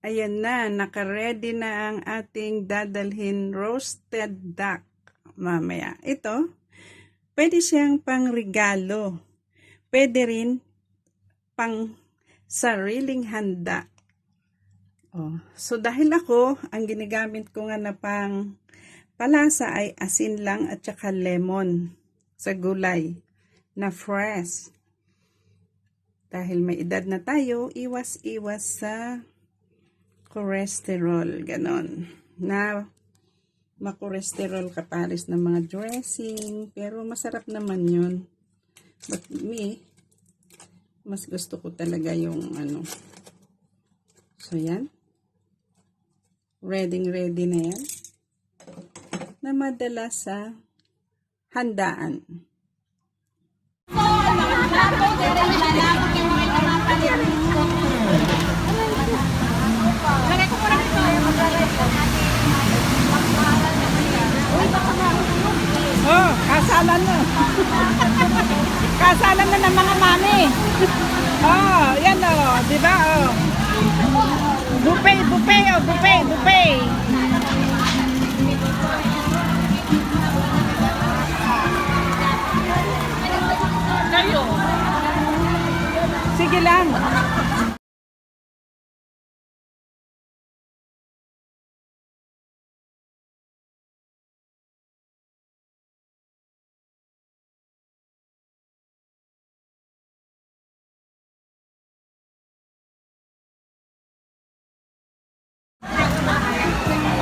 Ayan na, naka-ready na ang ating dadalhin roasted duck mamaya. Ito, pwede siyang pang regalo. Pwede rin pang sariling handa. So dahil ako, ang ginagamit ko nga na pang palasa ay asin lang at saka lemon sa gulay na fresh. Dahil may edad na tayo, iwas-iwas sa cholesterol, ganon. Na makolesterol ka pares ng mga dressing, pero masarap naman yun. But me, mas gusto ko talaga yung So yan. Ready na yan. Na madala sa handaan. Kasalan na. Kasalan na ng mga mami. Yan di ba? Buffet. Kayo. Sige lang.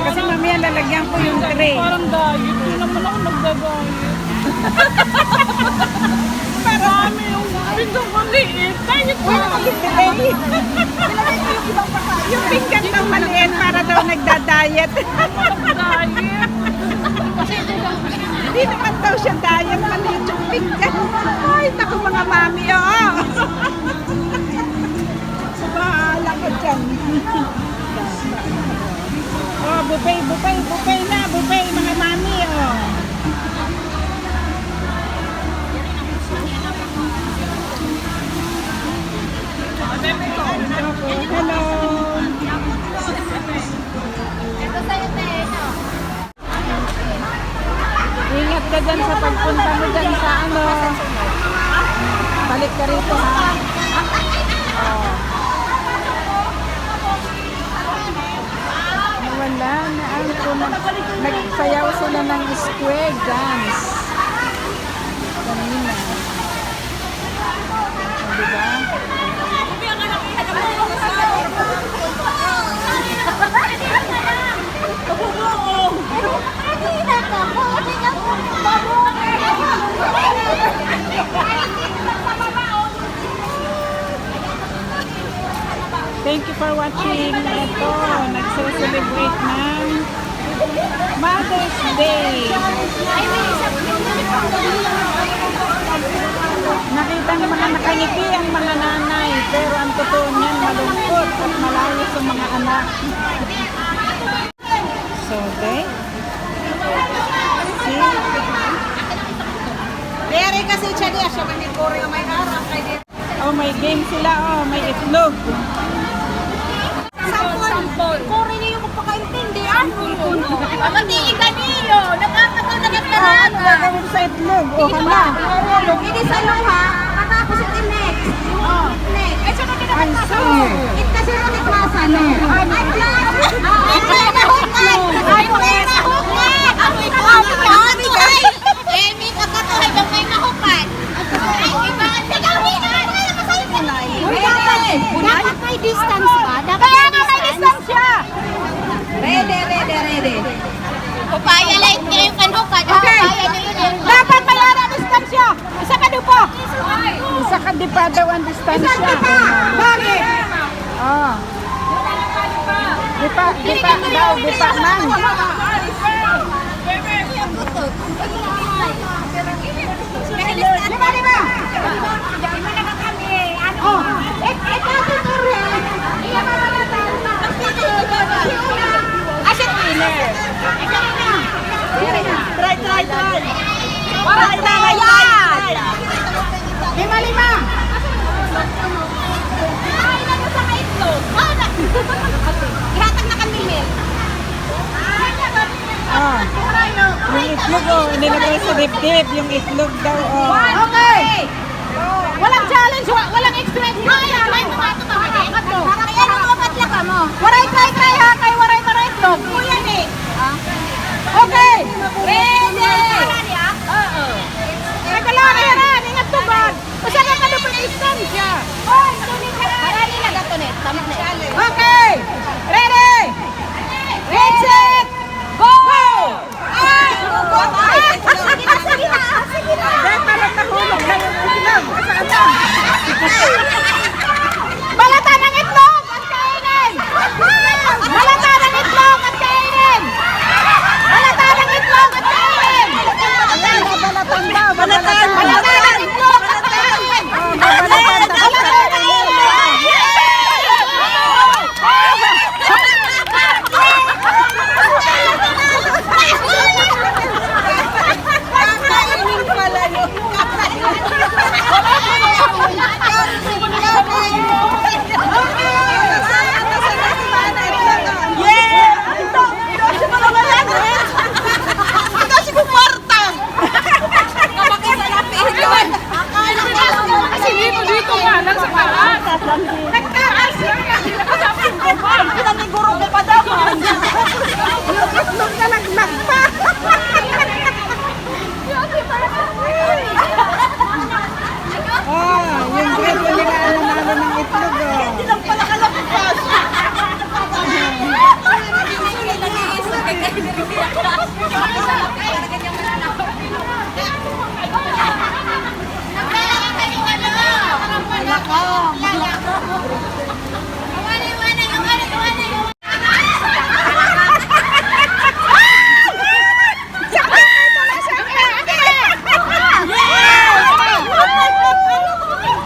Kasi mamaya lalagyan ko yung tray. Parang diet. Hindi naman ako nagda-diet. Marami yung pinggan maliit. Diet ko yung Yung pinggan ng maliit para daw nagda-diet. diet. Hindi naman daw siya diet, maliit yung pinggan. Ay, naku mga mami, Bahala ka dyan. Buffet na, mga mami, Hello. Ingat ka dyan sa pagpunta mo dyan sa balik ka rito, ha? Wala na nagsayaw sila ng square dance kanina. Diba? Thank you for watching. Ito, nagse-celebrate ng Mother's Day. Nakita ng mga nakangiti ang mga nanay, pero ang totoo niyan malungkot at malayo sa mga anak. So, okay. See? Dere kasi siya niya, siya manikore nga may harap. May game sila, may itlog. Sampol. Kore niyo magpakaintindihan. Pamatingin ka niyo. Nagkakatagat ka na. Ano gagawin sa itlog? Hala. Hindi sa luha. Katapos ito next. Next. Ay, siya na kinapagpasa. It kasi rin ikwasa. Ay, plus. Ay, Emi, kakatuhay bang may mahupan? Ay, iba ang nagawin. Dapat may distance ba? Kaya nga may distance siya! Ready. Upaya light niya yung kanhukan. Okay. Dapat may distance siya. Isa ka di pa. Isa ka di pa daw ang distansya. Bakit? Di pa man. Lima. Try. Lima. Ay, nagkasama itlog. itlog oh. Nilagay sa dibdib yung itlog daw oh. Okay. Walang challenge, walang extra. Kaya, may mga tumahagat mo. Kaya nung mabatla ka mo. Waray try ha, kay waray itlog. Kuya ni. Okay. Ready. Oo. Teka lang, haran, ingat to ba? Basta ka na pa distansya. Hoy, sulit ka. Harali na gato net. Tama na. Okay. Ready. Ready, set, go! Ay! Sige na, sige na. Sige na. Parang nahulog na yung itlog. Saan na? Balata ng itlog at kainin! Balata ng itlog at kainin! Balata ng itlog at kainin! Balatan daw. Balata ng itlog at kainin! Balata ng itlog at Dito nga lang sa taas. nagtaas! Pinamiguro ko pa daw! Itlog na laglag pa. Oh, yung bread na nila nanalo ng itlog oh. Hindi lang pala kalabas!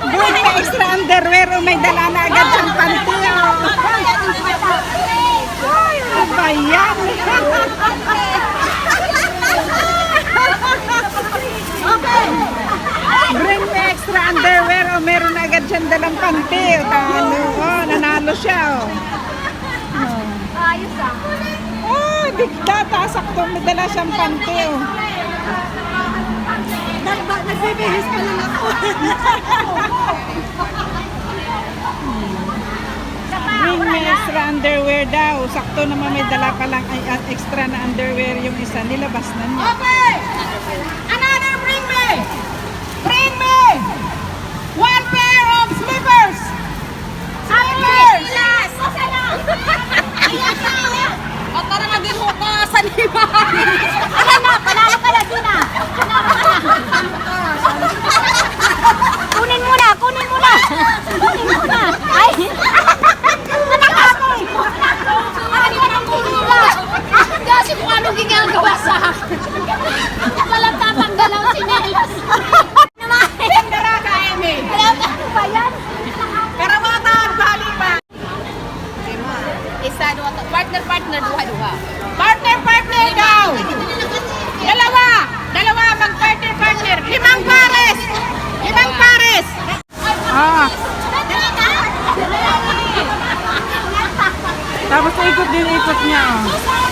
Doon may extra underwear o may dala na agad siyang panty oh. Ano ba yan? Bring me extra underwear o meron na agad siyang dalang panty o talo oh, nanalo siya oh. Ayos ah. Oh, bigla sakto may dala siyang panty oh. Nagbibihis pa lang ako. Bring me extra underwear daw. Sakto naman may dala pa lang ay extra na underwear yung isa. Nilabas na niya. Okay! Another bring me! Bring me! One pair of slippers! Slippers! O tara maging mukha sa lima! Ano na? Panalo ka na, Gina! Kunin mo na! Kunin mo na! Kunin mo na! Ay! Natakapoy! Ay, anong kumula! Kasi kung anong ginagawa sa akin. Walang tatanggal ang sinelas. Daraga, Amy. Ano ba yan? Karawatan, bali pa. Isa, dua, partner, duha. Partner daw. Dalawa, mag-partner. 5 pares. 5 pares. Ah, tapos ikot din ikot niya oh.